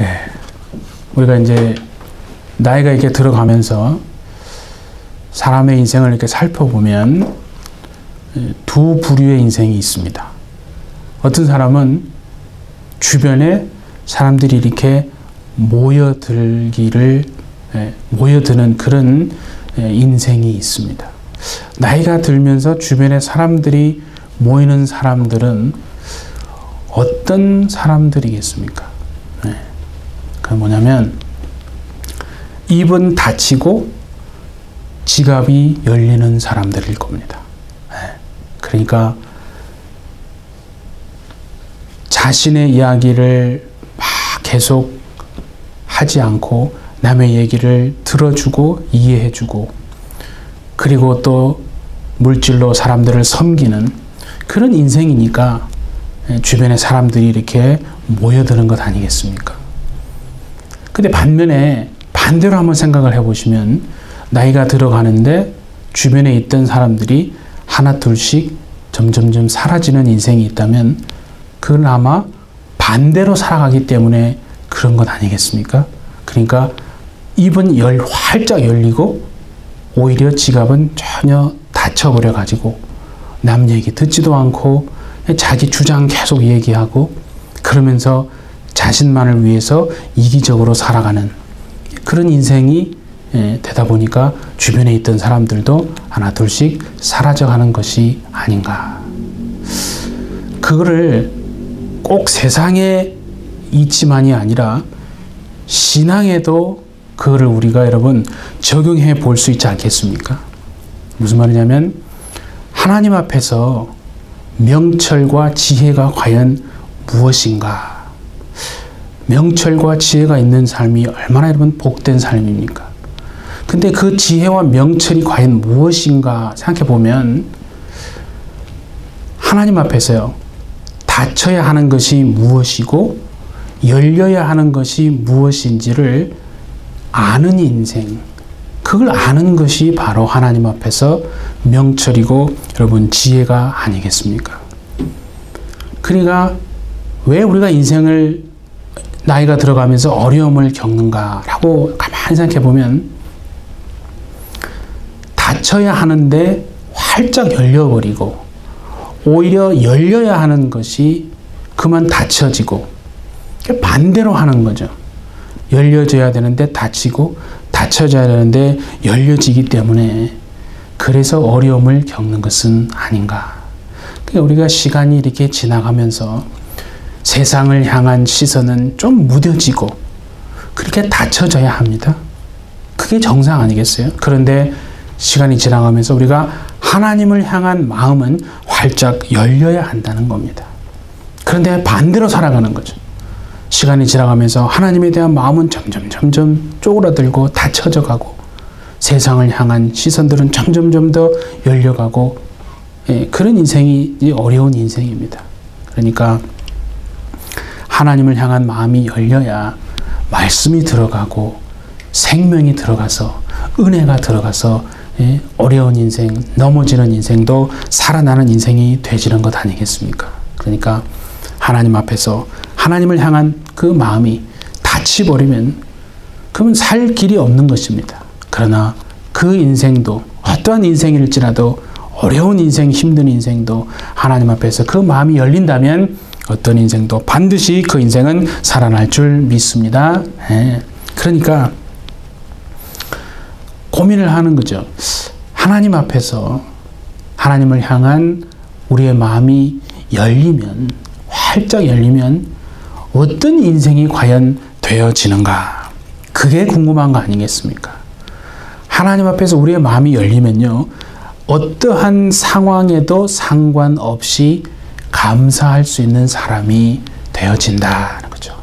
예. 우리가 이제 나이가 이렇게 들어가면서 사람의 인생을 이렇게 살펴보면 두 부류의 인생이 있습니다. 어떤 사람은 주변에 사람들이 이렇게 모여드는 그런 인생이 있습니다. 나이가 들면서 주변에 사람들이 모이는 사람들은 어떤 사람들이겠습니까? 그 뭐냐면 입은 닫히고 지갑이 열리는 사람들일 겁니다. 그러니까 자신의 이야기를 막 계속 하지 않고 남의 얘기를 들어주고 이해해주고 그리고 또 물질로 사람들을 섬기는 그런 인생이니까 주변에 사람들이 이렇게 모여드는 것 아니겠습니까? 근데 반면에 반대로 한번 생각을 해보시면 나이가 들어가는데 주변에 있던 사람들이 하나 둘씩 점점점 사라지는 인생이 있다면 그건 아마 반대로 살아가기 때문에 그런 것 아니겠습니까? 그러니까 입은 활짝 열리고 오히려 지갑은 전혀 닫혀버려 가지고 남 얘기 듣지도 않고 자기 주장 계속 얘기하고 그러면서 자신만을 위해서 이기적으로 살아가는 그런 인생이 되다 보니까 주변에 있던 사람들도 하나 둘씩 사라져가는 것이 아닌가. 그거를 꼭 세상에 있지만이 아니라 신앙에도 그거를 우리가 여러분 적용해 볼 수 있지 않겠습니까? 무슨 말이냐면 하나님 앞에서 명철과 지혜가 과연 무엇인가? 명철과 지혜가 있는 삶이 얼마나 여러분 복된 삶입니까? 근데 그 지혜와 명철이 과연 무엇인가 생각해 보면 하나님 앞에서요. 닫혀야 하는 것이 무엇이고 열려야 하는 것이 무엇인지를 아는 인생, 그걸 아는 것이 바로 하나님 앞에서 명철이고 여러분 지혜가 아니겠습니까? 그러니까 왜 우리가 인생을 나이가 들어가면서 어려움을 겪는가라고 가만히 생각해 보면 닫혀야 하는데 활짝 열려버리고 오히려 열려야 하는 것이 그만 닫혀지고 반대로 하는 거죠. 열려져야 되는데 닫히고 닫혀져야 되는데 열려지기 때문에 그래서 어려움을 겪는 것은 아닌가. 그러니까 우리가 시간이 이렇게 지나가면서 세상을 향한 시선은 좀 무뎌지고 그렇게 닫혀져야 합니다. 그게 정상 아니겠어요? 그런데 시간이 지나가면서 우리가 하나님을 향한 마음은 활짝 열려야 한다는 겁니다. 그런데 반대로 살아가는 거죠. 시간이 지나가면서 하나님에 대한 마음은 점점 쪼그라들고 닫혀져 가고 세상을 향한 시선들은 점점 더 열려가고 그런 인생이 어려운 인생입니다. 그러니까 하나님을 향한 마음이 열려야 말씀이 들어가고 생명이 들어가서 은혜가 들어가서 어려운 인생, 넘어지는 인생도 살아나는 인생이 되지는 것 아니겠습니까? 그러니까 하나님 앞에서 하나님을 향한 그 마음이 닫혀버리면 그러면 살 길이 없는 것입니다. 그러나 그 인생도 어떠한 인생일지라도 어려운 인생, 힘든 인생도 하나님 앞에서 그 마음이 열린다면 어떤 인생도 반드시 그 인생은 살아날 줄 믿습니다. 그러니까 고민을 하는 거죠. 하나님 앞에서 하나님을 향한 우리의 마음이 열리면, 활짝 열리면 어떤 인생이 과연 되어지는가? 그게 궁금한 거 아니겠습니까? 하나님 앞에서 우리의 마음이 열리면요, 어떠한 상황에도 상관없이 감사할 수 있는 사람이 되어진다는 거죠.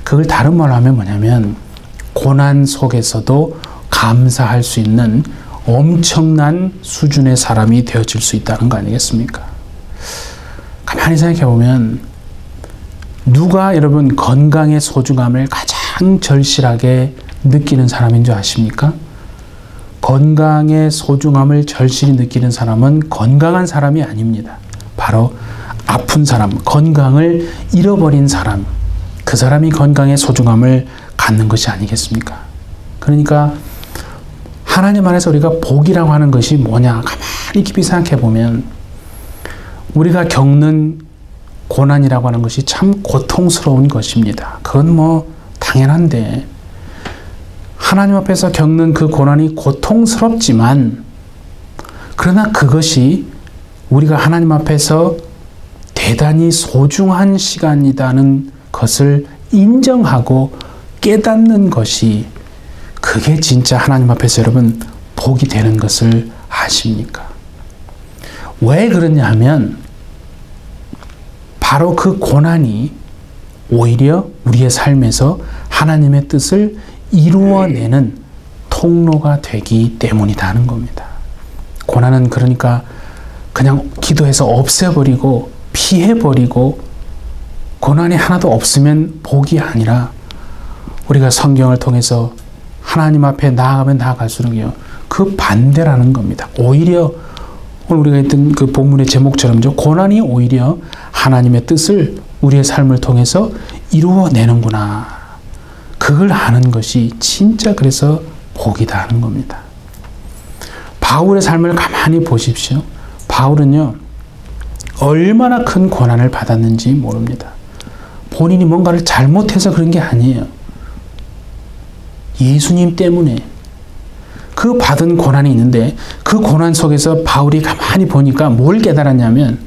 그걸 다른 말로 하면 뭐냐면 고난 속에서도 감사할 수 있는 엄청난 수준의 사람이 되어질 수 있다는 거 아니겠습니까? 가만히 생각해 보면 누가 여러분 건강의 소중함을 가장 절실하게 느끼는 사람인 줄 아십니까? 건강의 소중함을 절실히 느끼는 사람은 건강한 사람이 아닙니다. 바로 아픈 사람, 건강을 잃어버린 사람, 그 그 사람이 건강의 소중함을 갖는 것이 아니겠습니까? 그러니까 하나님 안에서 우리가 복이라고 하는 것이 뭐냐? 가만히 깊이 생각해 보면 우리가 겪는 고난이라고 하는 것이 참 고통스러운 것입니다. 그건 뭐 당연한데 하나님 앞에서 겪는 그 고난이 고통스럽지만 그러나 그것이 우리가 하나님 앞에서 대단히 소중한 시간이라는 것을 인정하고 깨닫는 것이 그게 진짜 하나님 앞에서 여러분 복이 되는 것을 아십니까? 왜 그러냐 하면 바로 그 고난이 오히려 우리의 삶에서 하나님의 뜻을 이루어내는 통로가 되기 때문이다 하는 겁니다. 고난은 그러니까 그냥 기도해서 없애버리고 피해버리고 고난이 하나도 없으면 복이 아니라 우리가 성경을 통해서 하나님 앞에 나아가면 나아갈수록요 그 반대라는 겁니다. 오히려 오늘 우리가 했던 그 본문의 제목처럼요 고난이 오히려 하나님의 뜻을 우리의 삶을 통해서 이루어내는구나. 그걸 아는 것이 진짜 그래서 복이다 하는 겁니다. 바울의 삶을 가만히 보십시오. 바울은요 얼마나 큰 고난을 받았는지 모릅니다. 본인이 뭔가를 잘못해서 그런 게 아니에요. 예수님 때문에 그 받은 고난이 있는데 그 고난 속에서 바울이 가만히 보니까 뭘 깨달았냐면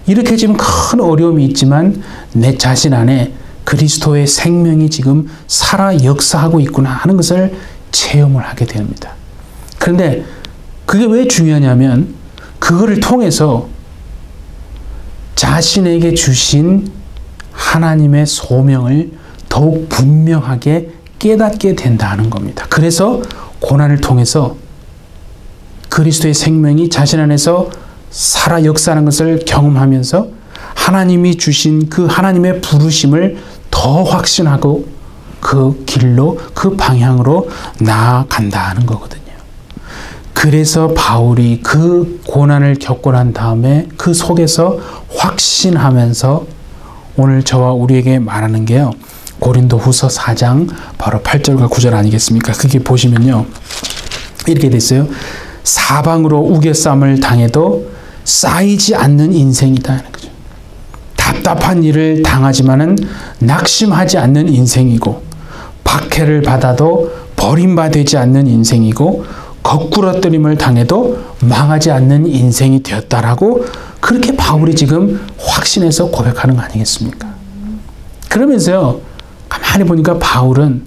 이렇게 지금 큰 어려움이 있지만 내 자신 안에 그리스도의 생명이 지금 살아 역사하고 있구나 하는 것을 체험을 하게 됩니다. 그런데 그게 왜 중요하냐면 그거를 통해서 자신에게 주신 하나님의 소명을 더욱 분명하게 깨닫게 된다는 겁니다. 그래서 고난을 통해서 그리스도의 생명이 자신 안에서 살아 역사하는 것을 경험하면서 하나님이 주신 그 하나님의 부르심을 더 확신하고 그 길로 그 방향으로 나아간다는 거거든요. 그래서 바울이 그 고난을 겪고 난 다음에 그 속에서 확신하면서 오늘 저와 우리에게 말하는 게요. 고린도후서 4장 바로 8절과 9절 아니겠습니까? 그게 보시면요. 이렇게 됐어요. 사방으로 우겨쌈을 당해도 쌓이지 않는 인생이다 하는 거죠. 답답한 일을 당하지만은 낙심하지 않는 인생이고 박해를 받아도 버림받지 않는 인생이고 거꾸러뜨림을 당해도 망하지 않는 인생이 되었다라고 그렇게 바울이 지금 확신해서 고백하는 거 아니겠습니까? 그러면서요. 가만히 보니까 바울은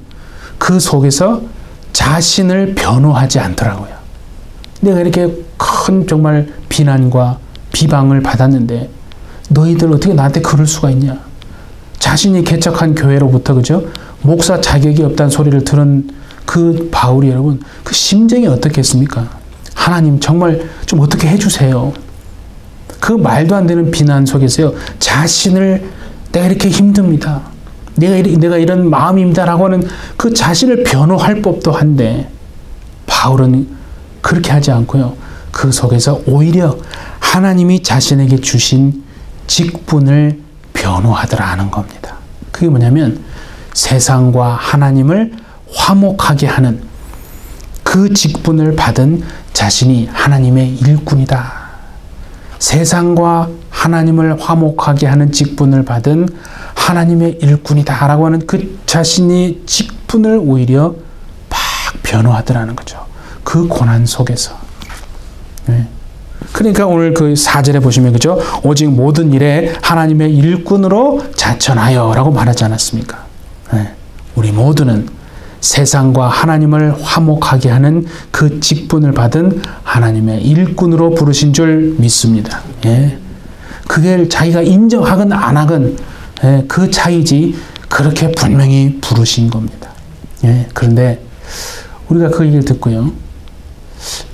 그 속에서 자신을 변호하지 않더라고요. 내가 이렇게 큰 정말 비난과 비방을 받았는데 너희들 어떻게 나한테 그럴 수가 있냐? 자신이 개척한 교회로부터 그죠? 목사 자격이 없다는 소리를 들은 그 바울이 여러분 그 심정이 어떻겠습니까? 하나님 정말 좀 어떻게 해주세요. 그 말도 안 되는 비난 속에서요. 자신을 내가 이렇게 힘듭니다. 내가 이런 마음입니다라고 하는 그 자신을 변호할 법도 한데 바울은 그렇게 하지 않고요. 그 속에서 오히려 하나님이 자신에게 주신 직분을 변호하더라 하는 겁니다. 그게 뭐냐면 세상과 하나님을 화목하게 하는 그 직분을 받은 자신이 하나님의 일꾼이다. 세상과 하나님을 화목하게 하는 직분을 받은 하나님의 일꾼이다 라고 하는 그 자신의 직분을 오히려 막 변호하더라는 거죠. 그 고난 속에서. 네. 그러니까 오늘 그 4절에 보시면 그죠? 오직 모든 일에 하나님의 일꾼으로 자천하여 라고 말하지 않았습니까? 네. 우리 모두는 세상과 하나님을 화목하게 하는 그 직분을 받은 하나님의 일꾼으로 부르신 줄 믿습니다. 예. 그게 자기가 인정하건 안 하건 예, 그 차이지 그렇게 분명히 부르신 겁니다. 예. 그런데 우리가 그 얘기를 듣고요.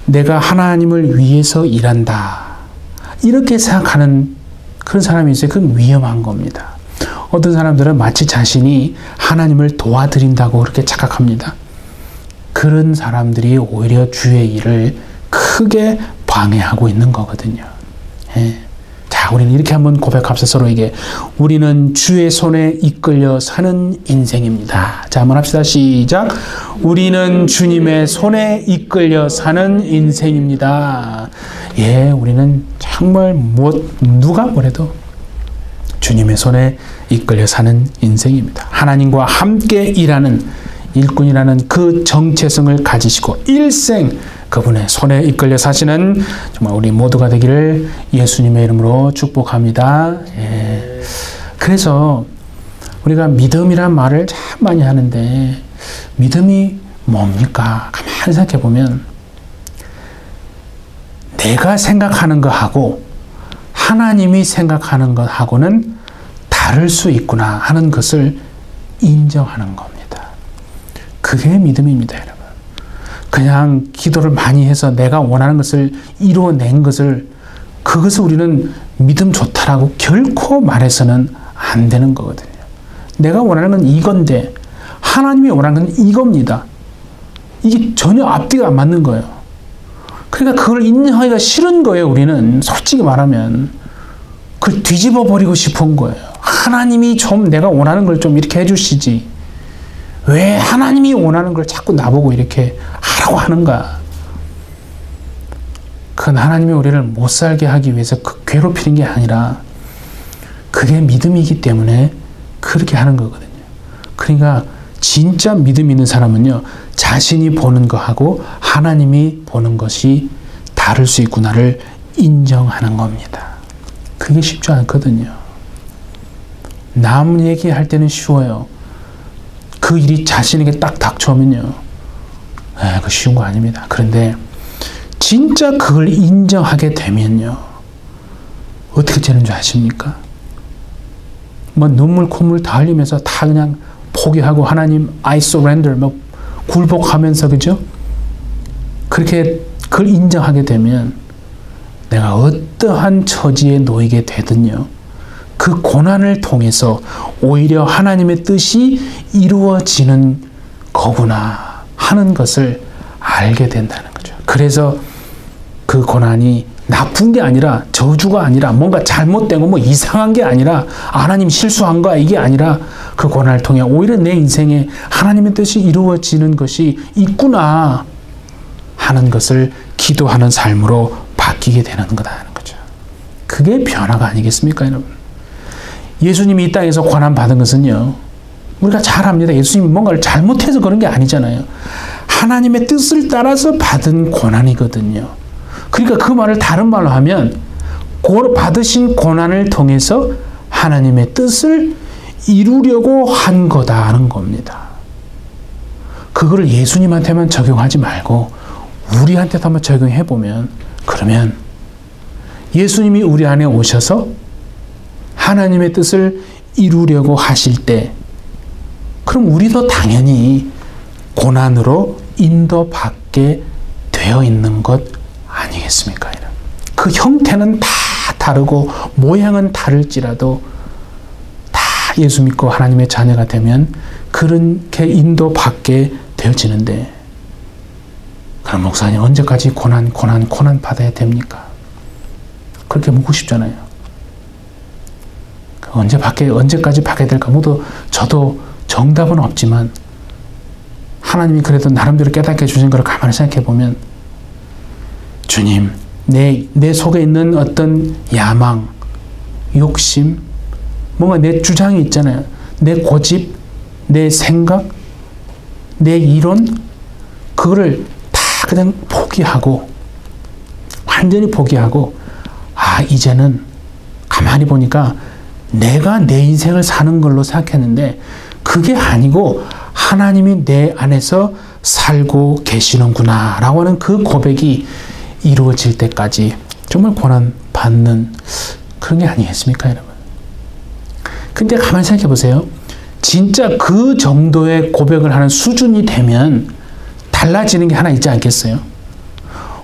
내가 하나님을 위해서 일한다. 이렇게 생각하는 그런 사람이 있어요. 그건 위험한 겁니다. 어떤 사람들은 마치 자신이 하나님을 도와드린다고 그렇게 착각합니다. 그런 사람들이 오히려 주의 일을 크게 방해하고 있는 거거든요. 예. 자, 자, 우리는 이렇게 한번 고백합시다. 서로에게. 우리는 주의 손에 이끌려 사는 인생입니다. 자, 한번 합시다. 시작. 우리는 주님의 손에 이끌려 사는 인생입니다. 예, 우리는 정말 누가 뭐래도 주님의 손에 이끌려 사는 인생입니다. 하나님과 함께 일하는 일꾼이라는 그 정체성을 가지시고 일생 그분의 손에 이끌려 사시는 정말 우리 모두가 되기를 예수님의 이름으로 축복합니다. 예. 그래서 우리가 믿음이란 말을 참 많이 하는데 믿음이 뭡니까? 가만히 생각해 보면 내가 생각하는 것하고 하나님이 생각하는 것하고는 다를 수 있구나 하는 것을 인정하는 겁니다. 그게 믿음입니다, 여러분. 그냥 기도를 많이 해서 내가 원하는 것을 이루어낸 것을 그것을 우리는 믿음 좋다라고 결코 말해서는 안 되는 거거든요. 내가 원하는 건 이건데 하나님이 원하는 건 이겁니다. 이게 전혀 앞뒤가 안 맞는 거예요. 그러니까 그걸 인정하기가 싫은 거예요. 우리는 솔직히 말하면 그걸 뒤집어 버리고 싶은 거예요. 하나님이 좀 내가 원하는 걸 좀 이렇게 해주시지. 왜 하나님이 원하는 걸 자꾸 나보고 이렇게 하라고 하는가? 그건 하나님이 우리를 못 살게 하기 위해서 괴롭히는 게 아니라 그게 믿음이기 때문에 그렇게 하는 거거든요. 그러니까 진짜 믿음 있는 사람은요, 자신이 보는 것하고 하나님이 보는 것이 다를 수 있구나를 인정하는 겁니다. 그게 쉽지 않거든요. 남 얘기할 때는 쉬워요. 그 일이 자신에게 딱 닥쳐오면요, 그 쉬운 거 아닙니다. 그런데 진짜 그걸 인정하게 되면요, 어떻게 되는 줄 아십니까? 뭐 눈물 콧물 다 흘리면서 다 그냥 포기하고 하나님 I surrender 뭐 굴복하면서, 그죠? 그렇게 그걸 인정하게 되면 내가 어떠한 처지에 놓이게 되든요, 그 고난을 통해서 오히려 하나님의 뜻이 이루어지는 거구나 하는 것을 알게 된다는 거죠. 그래서 그 고난이 나쁜 게 아니라, 저주가 아니라, 뭔가 잘못된 거 뭐 이상한 게 아니라, 하나님 실수한 거 이게 아니라, 그 고난을 통해 오히려 내 인생에 하나님의 뜻이 이루어지는 것이 있구나 하는 것을 기도하는 삶으로 바뀌게 되는 거다는 거죠. 그게 변화가 아니겠습니까, 여러분? 예수님이 이 땅에서 고난 받은 것은요, 우리가 잘 압니다. 예수님이 뭔가를 잘못해서 그런 게 아니잖아요. 하나님의 뜻을 따라서 받은 고난이거든요. 그러니까 그 말을 다른 말로 하면 받으신 고난을 통해서 하나님의 뜻을 이루려고 한 거다는 겁니다. 그거를 예수님한테만 적용하지 말고 우리한테도 한번 적용해 보면, 그러면 예수님이 우리 안에 오셔서 하나님의 뜻을 이루려고 하실 때, 그럼 우리도 당연히 고난으로 인도받게 되어 있는 것 아니겠습니까? 그 형태는 다 다르고 모양은 다를지라도 다 예수 믿고 하나님의 자녀가 되면 그렇게 인도받게 되어지는데, 그럼 목사님 언제까지 고난 받아야 됩니까? 그렇게 묻고 싶잖아요. 언제까지 받게 될까? 저도 정답은 없지만 하나님이 그래도 나름대로 깨닫게 해주신 걸 가만히 생각해 보면, 주님, 내 속에 있는 어떤 야망, 욕심, 뭔가 내 주장이 있잖아요. 내 고집, 내 생각, 내 이론, 그거를 다 그냥 포기하고, 완전히 포기하고, 이제는 가만히 보니까 내가 내 인생을 사는 걸로 생각했는데 그게 아니고 하나님이 내 안에서 살고 계시는구나 라고 하는 그 고백이 이루어질 때까지 정말 고난 받는 그런 게 아니겠습니까, 여러분? 근데 가만히 생각해 보세요. 진짜 그 정도의 고백을 하는 수준이 되면 달라지는 게 하나 있지 않겠어요?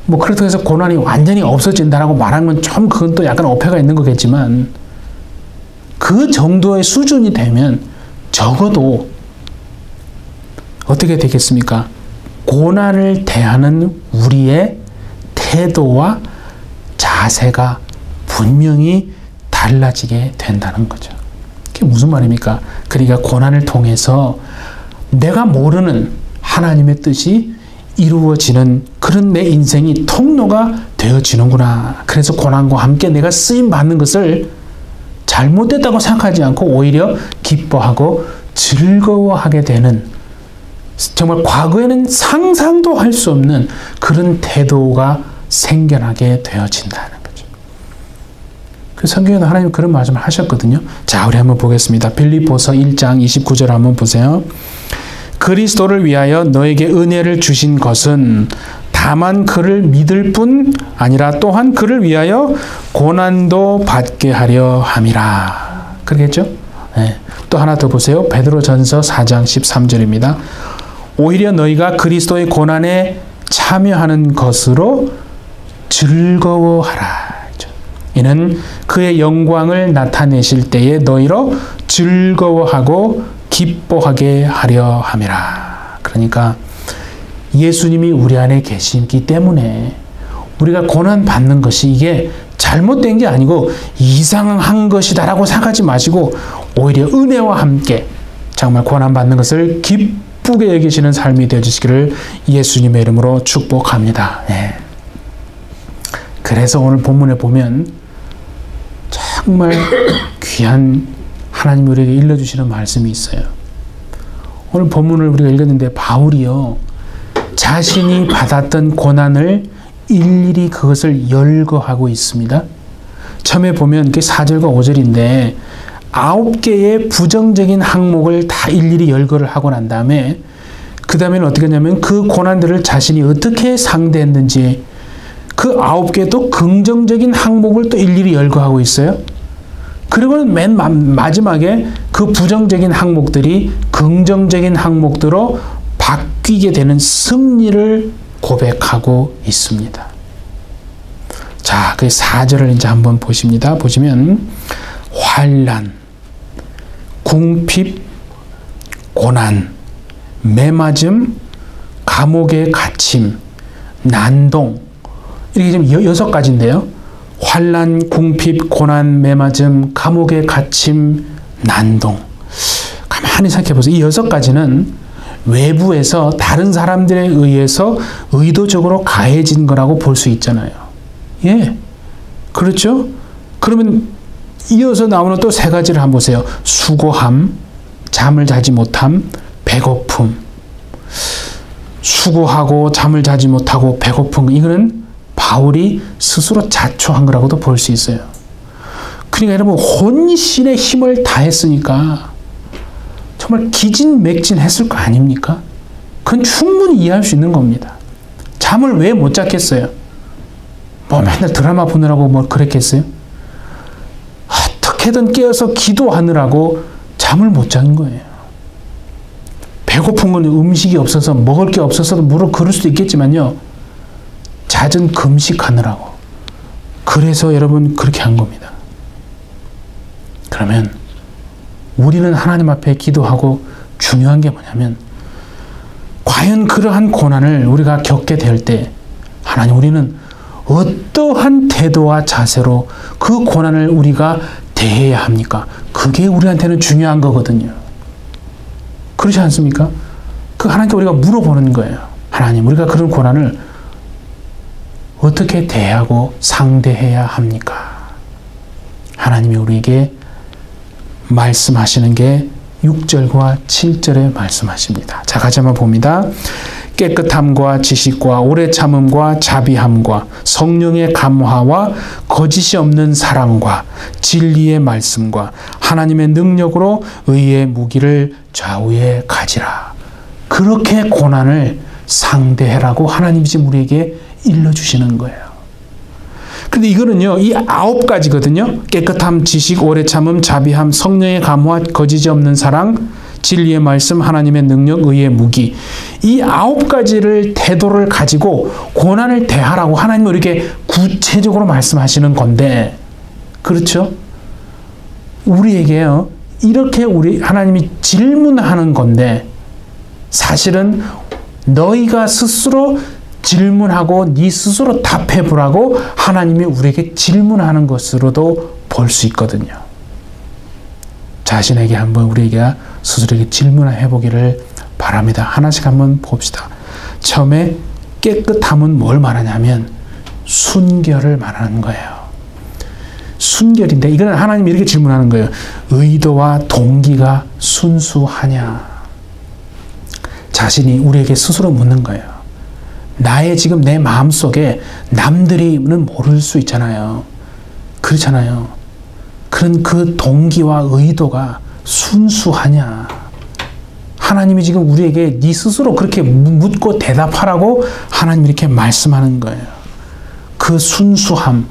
뭐 그렇다고 해서 고난이 완전히 없어진다라고 말하면 좀 그건 또 약간 어폐가 있는 거겠지만, 그 정도의 수준이 되면 적어도 어떻게 되겠습니까? 고난을 대하는 우리의 태도와 자세가 분명히 달라지게 된다는 거죠. 그게 무슨 말입니까? 그러니까 고난을 통해서 내가 모르는 하나님의 뜻이 이루어지는 그런 내 인생이 통로가 되어지는구나. 그래서 고난과 함께 내가 쓰임받는 것을 잘못됐다고 생각하지 않고 오히려 기뻐하고 즐거워하게 되는, 정말 과거에는 상상도 할 수 없는 그런 태도가 생겨나게 되어진다는 거죠. 그 성경에도 하나님 그런 말씀을 하셨거든요. 자, 우리 한번 보겠습니다. 빌립보서 1장 29절 한번 보세요. 그리스도를 위하여 너에게 은혜를 주신 것은 다만 그를 믿을 뿐 아니라 또한 그를 위하여 고난도 받게 하려 함이라. 그러겠죠? 네. 또 하나 더 보세요. 베드로전서 4장 13절입니다. 오히려 너희가 그리스도의 고난에 참여하는 것으로 즐거워하라. 이는 그의 영광을 나타내실 때에 너희로 즐거워하고 기뻐하게 하려 함이라. 그러니까 예수님이 우리 안에 계시기 때문에 우리가 고난 받는 것이 이게 잘못된 게 아니고 이상한 것이다라고 생각하지 마시고 오히려 은혜와 함께 정말 고난 받는 것을 기쁘게 여기시는 삶이 되어주시기를 예수님의 이름으로 축복합니다. 네. 그래서 오늘 본문에 보면 정말 귀한 하나님이 우리에게 일러주시는 말씀이 있어요. 오늘 본문을 우리가 읽었는데 바울이요, 자신이 받았던 고난을 일일이 그것을 열거하고 있습니다. 처음에 보면 그게 4절과 5절인데 9개의 부정적인 항목을 다 일일이 열거를 하고 난 다음에 그 다음에는 어떻게 했냐면 그 고난들을 자신이 어떻게 상대했는지 그 9개 또 긍정적인 항목을 또 일일이 열거하고 있어요. 그리고는 맨 마지막에 그 부정적인 항목들이 긍정적인 항목들로 바뀌게 되는 승리를 고백하고 있습니다. 자, 그 4절을 이제 한번 보십니다. 보시면 환난, 궁핍, 고난, 매맞음, 감옥에 갇힘, 난동, 이렇게 지금 6가지인데요. 환난, 궁핍, 고난, 매맞음, 감옥에 갇힘, 난동. 가만히 생각해 보세요. 이 6가지는 외부에서 다른 사람들에 의해서 의도적으로 가해진 거라고 볼 수 있잖아요. 예. 그렇죠? 그러면 이어서 나오는 또 3가지를 한번 보세요. 수고함, 잠을 자지 못함, 배고픔. 수고하고 잠을 자지 못하고 배고픔. 이거는 바울이 스스로 자초한 거라고도 볼 수 있어요. 그러니까 여러분 혼신의 힘을 다했으니까 정말 기진맥진했을 거 아닙니까? 그건 충분히 이해할 수 있는 겁니다. 잠을 왜 못 잤겠어요? 뭐 맨날 드라마 보느라고 뭐 그랬겠어요? 어떻게든 깨어서 기도하느라고 잠을 못 잔 거예요. 배고픈 건 음식이 없어서 먹을 게 없어서 물어 그럴 수도 있겠지만요. 잦은 금식하느라고. 그래서 여러분 그렇게 한 겁니다. 그러면 우리는 하나님 앞에 기도하고 중요한 게 뭐냐면 과연 그러한 고난을 우리가 겪게 될 때 하나님 우리는 어떠한 태도와 자세로 그 고난을 우리가 대해야 합니까? 그게 우리한테는 중요한 거거든요. 그렇지 않습니까? 그 하나님께 우리가 물어보는 거예요. 하나님 우리가 그런 고난을 어떻게 대하고 상대해야 합니까? 하나님이 우리에게 말씀하시는 게 6절과 7절에 말씀하십니다. 자, 같이 한번 봅니다. 깨끗함과 지식과 오래 참음과 자비함과 성령의 감화와 거짓이 없는 사랑과 진리의 말씀과 하나님의 능력으로 의의 무기를 좌우에 가지라. 그렇게 고난을 상대해라고 하나님이 지금 우리에게 일러주시는 거예요. 근데 이거는요, 이 9가지거든요. 깨끗함, 지식, 오래 참음, 자비함, 성령의 감화, 거짓이 없는 사랑, 진리의 말씀, 하나님의 능력, 의의 무기. 이 9가지를 태도를 가지고 고난을 대하라고 하나님은 이렇게 구체적으로 말씀하시는 건데, 그렇죠? 우리에게요, 이렇게 우리 하나님이 질문하는 건데, 사실은 너희가 스스로 질문하고 네 스스로 답해보라고 하나님이 우리에게 질문하는 것으로도 볼 수 있거든요. 자신에게 한번 우리가 스스로에게 질문해 보기를 바랍니다. 하나씩 한번 봅시다. 처음에 깨끗함은 뭘 말하냐면 순결을 말하는 거예요. 순결인데 이거는 하나님이 이렇게 질문하는 거예요. 의도와 동기가 순수하냐? 자신이 우리에게 스스로 묻는 거예요. 나의 지금 내 마음속에 남들이는 모를 수 있잖아요. 그렇잖아요. 그런 그 동기와 의도가 순수하냐? 하나님이 지금 우리에게 네 스스로 그렇게 묻고 대답하라고 하나님이 이렇게 말씀하는 거예요. 그 순수함,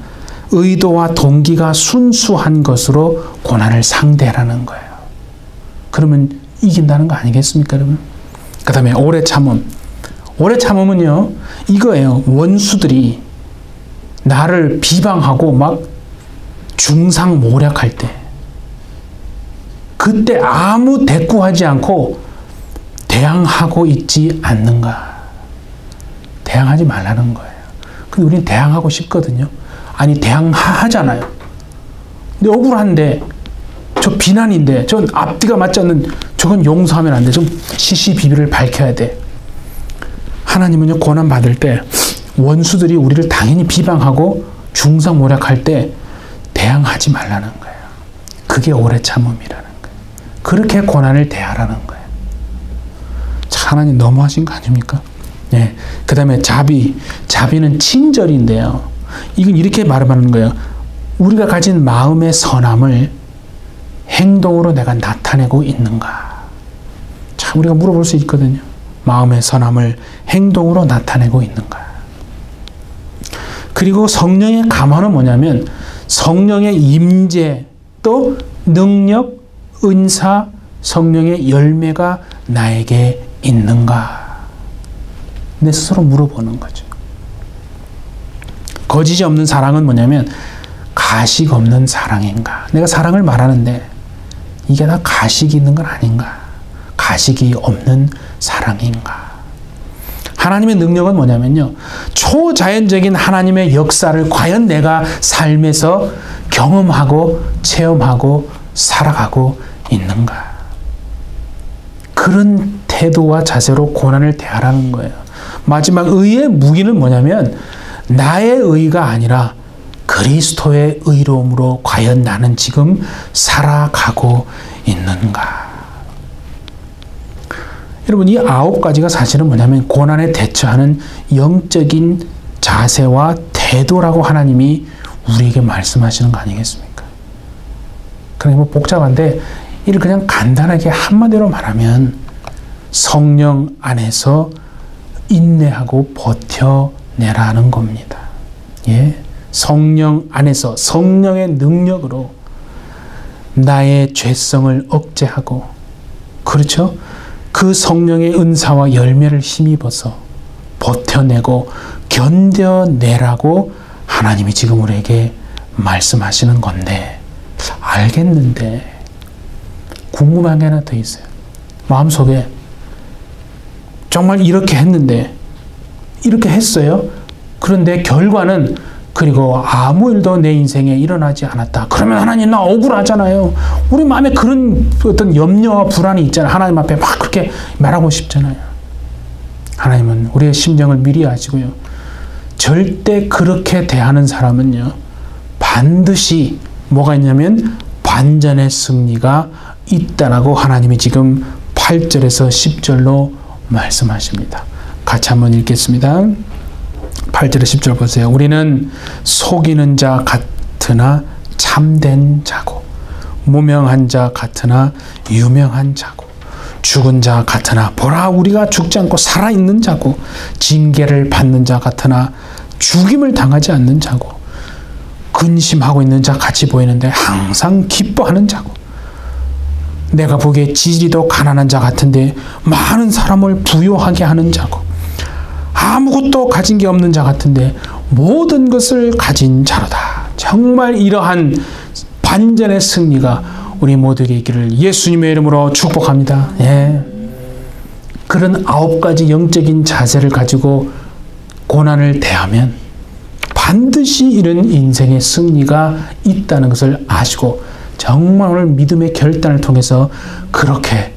의도와 동기가 순수한 것으로 고난을 상대하라는 거예요. 그러면 이긴다는 거 아니겠습니까, 여러분? 그 다음에 오래 참음. 오래 참음은요, 이거예요. 원수들이 나를 비방하고 막 중상모략할 때, 그때 아무 대꾸하지 않고 대항하고 있지 않는가. 대항하지 말라는 거예요. 근데 우리는 대항하고 싶거든요. 아니, 대항하잖아요. 근데 억울한데, 저 비난인데, 저 앞뒤가 맞지 않는, 저건 용서하면 안 돼. 좀 시시비비를 밝혀야 돼. 하나님은요, 고난받을 때, 원수들이 우리를 당연히 비방하고 중상모략할 때, 대항하지 말라는 거예요. 그게 오래 참음이라는 거예요. 그렇게 고난을 대하라는 거예요. 자, 하나님 너무하신 거 아닙니까? 네. 그 다음에 자비. 자비는 친절인데요. 이건 이렇게 말하는 거예요. 우리가 가진 마음의 선함을 행동으로 내가 나타내고 있는가? 참, 우리가 물어볼 수 있거든요. 마음의 선함을 행동으로 나타내고 있는가? 그리고 성령의 감화는 뭐냐면 성령의 임재, 또 능력, 은사, 성령의 열매가 나에게 있는가? 내 스스로 물어보는 거죠. 거짓이 없는 사랑은 뭐냐면 가식 없는 사랑인가? 내가 사랑을 말하는데 이게 다 가식이 있는 건 아닌가? 가식이 없는 사랑인가? 하나님의 능력은 뭐냐면요, 초자연적인 하나님의 역사를 과연 내가 삶에서 경험하고 체험하고 살아가고 있는가? 그런 태도와 자세로 고난을 대하라는 거예요. 마지막 의의 무기는 뭐냐면 나의 의가 아니라 그리스도의 의로움으로 과연 나는 지금 살아가고 있는가? 여러분, 이 9가지가 사실은 뭐냐면 고난에 대처하는 영적인 자세와 태도라고 하나님이 우리에게 말씀하시는 거 아니겠습니까? 그러니까 뭐 복잡한데 이를 그냥 간단하게 한마디로 말하면 성령 안에서 인내하고 버텨내라는 겁니다. 예, 성령 안에서 성령의 능력으로 나의 죄성을 억제하고, 그렇죠? 그 성령의 은사와 열매를 힘입어서 버텨내고 견뎌내라고 하나님이 지금 우리에게 말씀하시는 건데, 알겠는데 궁금한 게 하나 더 있어요. 마음속에 정말 이렇게 했는데, 이렇게 했어요. 그런데 결과는 그리고 아무 일도 내 인생에 일어나지 않았다. 그러면 하나님 나 억울하잖아요. 우리 마음에 그런 어떤 염려와 불안이 있잖아요. 하나님 앞에 막 그렇게 말하고 싶잖아요. 하나님은 우리의 심정을 미리 아시고요. 절대 그렇게 대하는 사람은요, 반드시 뭐가 있냐면 반전의 승리가 있다라고 하나님이 지금 8절에서 10절로 말씀하십니다. 같이 한번 읽겠습니다. 8절에 10절 보세요. 우리는 속이는 자 같으나 참된 자고, 무명한 자 같으나 유명한 자고, 죽은 자 같으나 보라 우리가 죽지 않고 살아있는 자고, 징계를 받는 자 같으나 죽임을 당하지 않는 자고, 근심하고 있는 자 같이 보이는데 항상 기뻐하는 자고, 내가 보기에 지리도 가난한 자 같은데 많은 사람을 부요하게 하는 자고, 아무것도 가진 게 없는 자 같은데 모든 것을 가진 자로다. 정말 이러한 반전의 승리가 우리 모두에게 있기를 예수님의 이름으로 축복합니다. 예. 그런 9가지 영적인 자세를 가지고 고난을 대하면 반드시 이런 인생의 승리가 있다는 것을 아시고 정말 오늘 믿음의 결단을 통해서 그렇게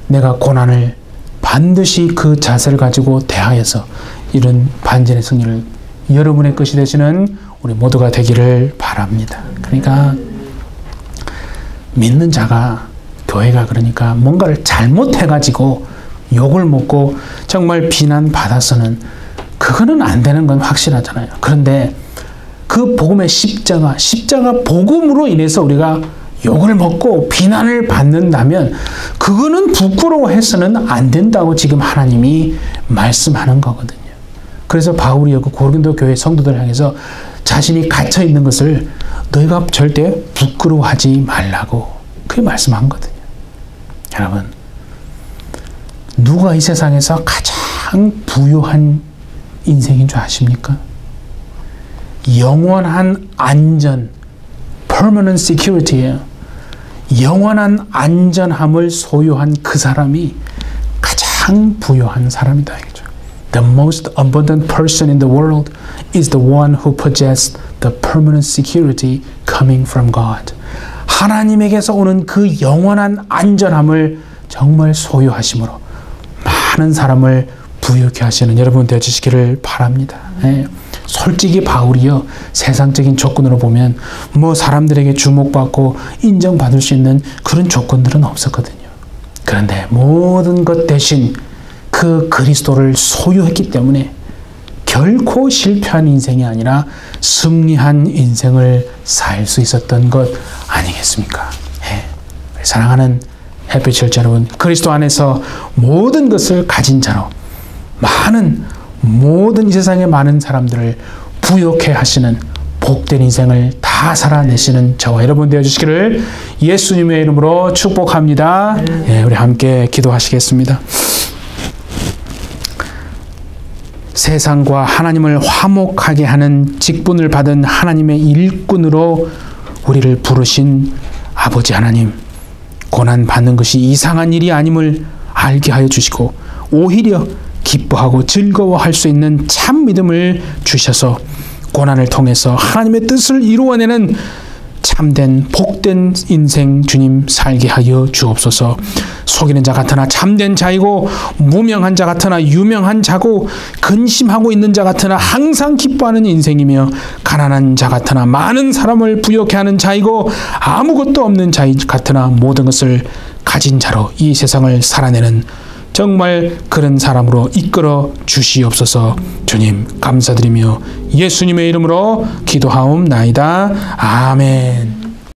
내가 고난을 반드시 그 자세를 가지고 대하여서 이런 반전의 승리를 여러분의 것이 되시는 우리 모두가 되기를 바랍니다. 그러니까 믿는 자가, 교회가 그러니까 뭔가를 잘못해가지고 욕을 먹고 정말 비난받아서는 그거는 안 되는 건 확실하잖아요. 그런데 그 복음의 십자가 복음으로 인해서 우리가 욕을 먹고 비난을 받는다면 그거는 부끄러워해서는 안 된다고 지금 하나님이 말씀하는 거거든요. 그래서 바울이 그 고린도 교회 성도들 향해서 자신이 갇혀 있는 것을 너희가 절대 부끄러워하지 말라고 그렇게 말씀한 거거든요. 여러분, 누가 이 세상에서 가장 부유한 인생인 줄 아십니까? 영원한 안전, permanent security예요. 영원한 안전함을 소유한 그 사람이 가장 부유한 사람이다. The most abundant person in the world is the one who possesses the permanent security coming from God. 하나님에게서 오는 그 영원한 안전함을 정말 소유하심으로 많은 사람을 부유케 하시는 여러분 되어주시기를 바랍니다. 네. 솔직히 바울이요, 세상적인 조건으로 보면 뭐 사람들에게 주목받고 인정받을 수 있는 그런 조건들은 없었거든요. 그런데 모든 것 대신 그 그리스도를 소유했기 때문에 결코 실패한 인생이 아니라 승리한 인생을 살 수 있었던 것 아니겠습니까? 네. 사랑하는 햇빛 여러분, 그리스도 안에서 모든 것을 가진 자로 모든 이 세상의 많은 사람들을 부욕해 하시는 복된 인생을 다 살아내시는 저와 여러분 되어주시기를 예수님의 이름으로 축복합니다. 예, 우리 함께 기도하시겠습니다. 세상과 하나님을 화목하게 하는 직분을 받은 하나님의 일꾼으로 우리를 부르신 아버지 하나님, 고난받는 것이 이상한 일이 아님을 알게 하여 주시고 오히려 기뻐하고 즐거워할 수 있는 참 믿음을 주셔서 고난을 통해서 하나님의 뜻을 이루어내는 참된 복된 인생 주님 살게 하여 주옵소서. 속이는 자 같으나 참된 자이고 무명한 자 같으나 유명한 자고 근심하고 있는 자 같으나 항상 기뻐하는 인생이며 가난한 자 같으나 많은 사람을 부욕해 하는 자이고 아무것도 없는 자 같으나 모든 것을 가진 자로 이 세상을 살아내는 정말 그런 사람으로 이끌어 주시옵소서. 주님 감사드리며 예수님의 이름으로 기도하옵나이다. 아멘.